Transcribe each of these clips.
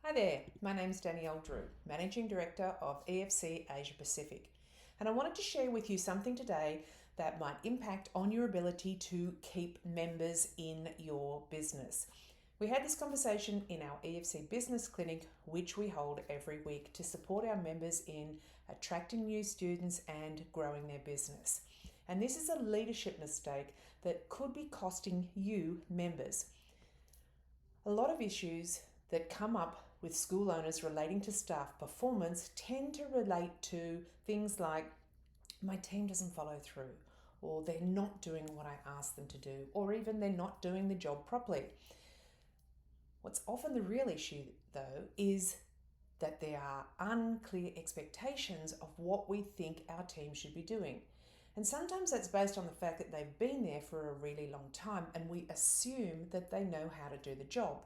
Hi there, my name's Danielle Drew, Managing Director of EFC Asia Pacific, and I wanted to share with you something today that might impact on your ability to keep members in your business. We had this conversation in our EFC Business Clinic, which we hold every week to support our members in attracting new students and growing their business. And this is a leadership mistake that could be costing you members. A lot of issues that come up with school owners relating to staff performance tend to relate to things like my team doesn't follow through, or they're not doing what I asked them to do, or even they're not doing the job properly. What's often the real issue, though, is that there are unclear expectations of what we think our team should be doing. And sometimes that's based on the fact that they've been there for a really long time and we assume that they know how to do the job.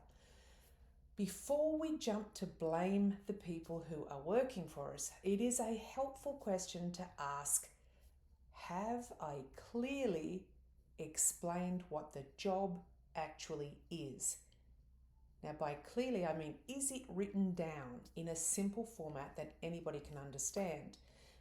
Before we jump to blame the people who are working for us, it is a helpful question to ask, have I clearly explained what the job actually is? Now, by clearly, I mean, is it written down in a simple format that anybody can understand?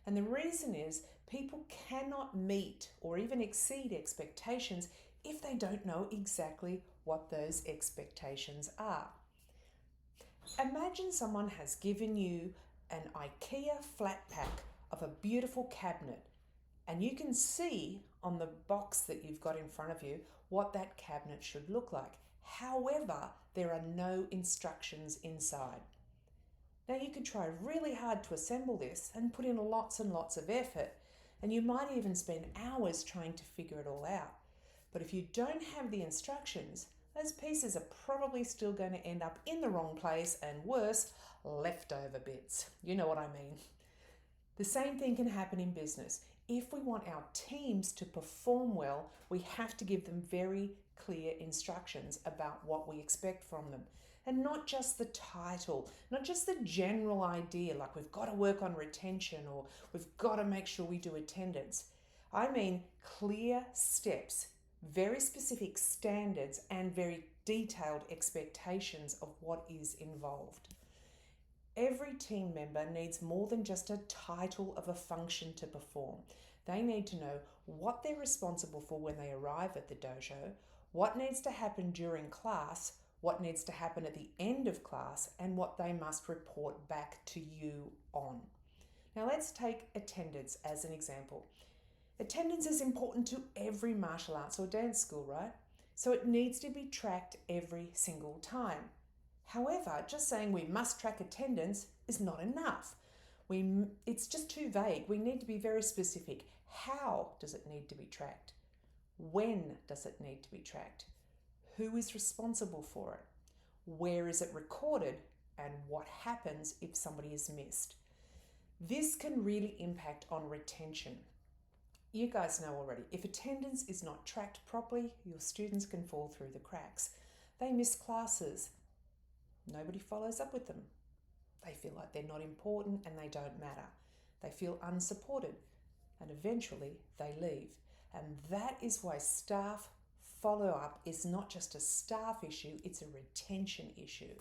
And the reason is people cannot meet or even exceed expectations if they don't know exactly what those expectations are. Imagine someone has given you an IKEA flat pack of a beautiful cabinet, and you can see on the box that you've got in front of you what that cabinet should look like. However, there are no instructions inside. Now, you could try really hard to assemble this and put in lots and lots of effort, and you might even spend hours trying to figure it all out. But if you don't have the instructions, those pieces are probably still going to end up in the wrong place and worse, leftover bits. You know what I mean. The same thing can happen in business. If we want our teams to perform well, we have to give them very clear instructions about what we expect from them. And not just the title, not just the general idea, like we've got to work on retention or we've got to make sure we do attendance. I mean clear steps, very specific standards, and very detailed expectations of what is involved. Every team member needs more than just a title of a function to perform. They need to know what they're responsible for when they arrive at the dojo, what needs to happen during class, what needs to happen at the end of class, and what they must report back to you on. Now let's take attendance as an example. Attendance is important to every martial arts or dance school, right? So it needs to be tracked every single time. However, just saying we must track attendance is not enough. It's just too vague. We need to be very specific. How does it need to be tracked? When does it need to be tracked? Who is responsible for it? Where is it recorded? And what happens if somebody is missed? This can really impact on retention. You guys know already, if attendance is not tracked properly, your students can fall through the cracks. They miss classes. Nobody follows up with them. They feel like they're not important and they don't matter. They feel unsupported and eventually they leave. And that is why staff follow-up is not just a staff issue, it's a retention issue.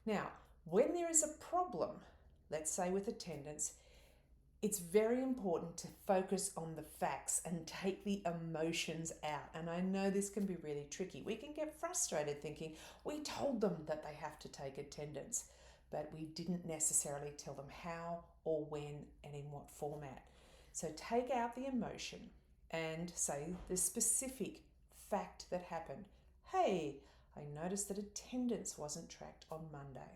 Now, when there is a problem, let's say with attendance, it's very important to focus on the facts and take the emotions out. And I know this can be really tricky. We can get frustrated thinking, we told them that they have to take attendance, but we didn't necessarily tell them how or when and in what format. So take out the emotion and say the specific fact that happened. Hey, I noticed that attendance wasn't tracked on Monday.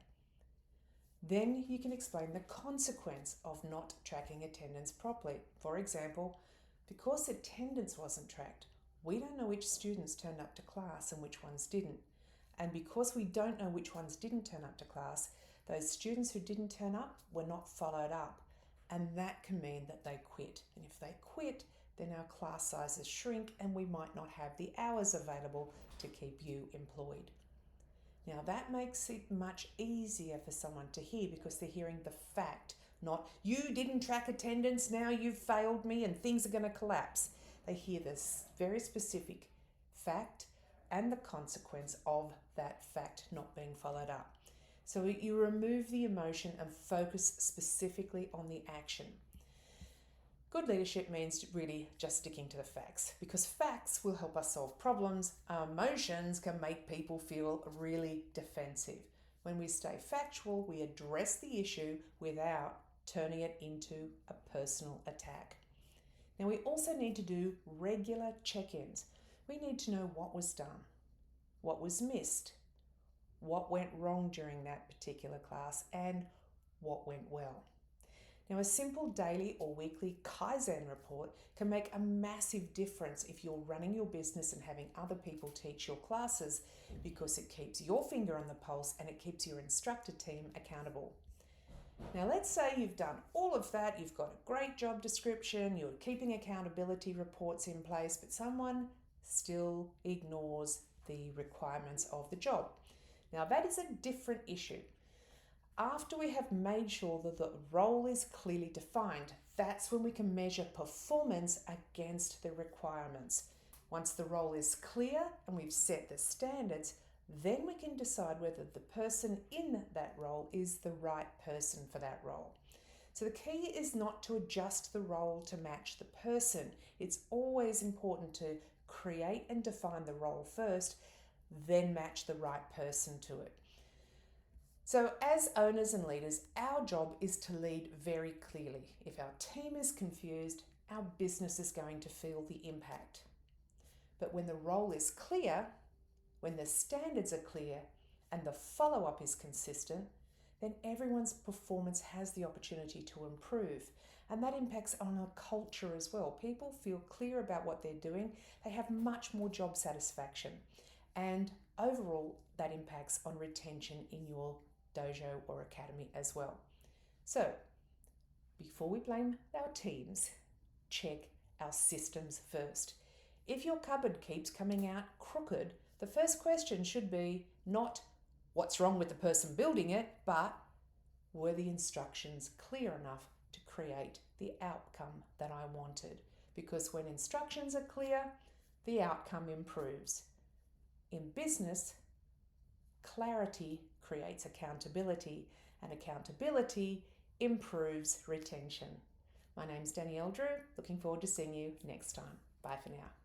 Then you can explain the consequence of not tracking attendance properly. For example, because attendance wasn't tracked, we don't know which students turned up to class and which ones didn't. And because we don't know which ones didn't turn up to class, those students who didn't turn up were not followed up. And that can mean that they quit. And if they quit, then our class sizes shrink and we might not have the hours available to keep you employed. Now that makes it much easier for someone to hear because they're hearing the fact, not you didn't track attendance, now you've failed me and things are going to collapse. They hear this very specific fact and the consequence of that fact not being followed up. So you remove the emotion and focus specifically on the action. Good leadership means really just sticking to the facts, because facts will help us solve problems. Our emotions can make people feel really defensive. When we stay factual, we address the issue without turning it into a personal attack. Now, we also need to do regular check-ins. We need to know what was done, what was missed, what went wrong during that particular class, and what went well. Now, a simple daily or weekly Kaizen report can make a massive difference if you're running your business and having other people teach your classes, because it keeps your finger on the pulse and it keeps your instructor team accountable. Now, let's say you've done all of that, you've got a great job description, you're keeping accountability reports in place, but someone still ignores the requirements of the job. Now, that is a different issue. After we have made sure that the role is clearly defined, that's when we can measure performance against the requirements. Once the role is clear and we've set the standards, then we can decide whether the person in that role is the right person for that role. So the key is not to adjust the role to match the person. It's always important to create and define the role first, then match the right person to it. So as owners and leaders, our job is to lead very clearly. If our team is confused, our business is going to feel the impact. But when the role is clear, when the standards are clear, and the follow-up is consistent, then everyone's performance has the opportunity to improve. And that impacts on our culture as well. People feel clear about what they're doing. They have much more job satisfaction. And overall, that impacts on retention in your dojo or academy as well. So, before we blame our teams, check our systems first. If your cupboard keeps coming out crooked, the first question should be not what's wrong with the person building it, but were the instructions clear enough to create the outcome that I wanted? Because when instructions are clear, the outcome improves. In business, clarity creates accountability, and accountability improves retention. My name's Danielle Drew. Looking forward to seeing you next time. Bye for now.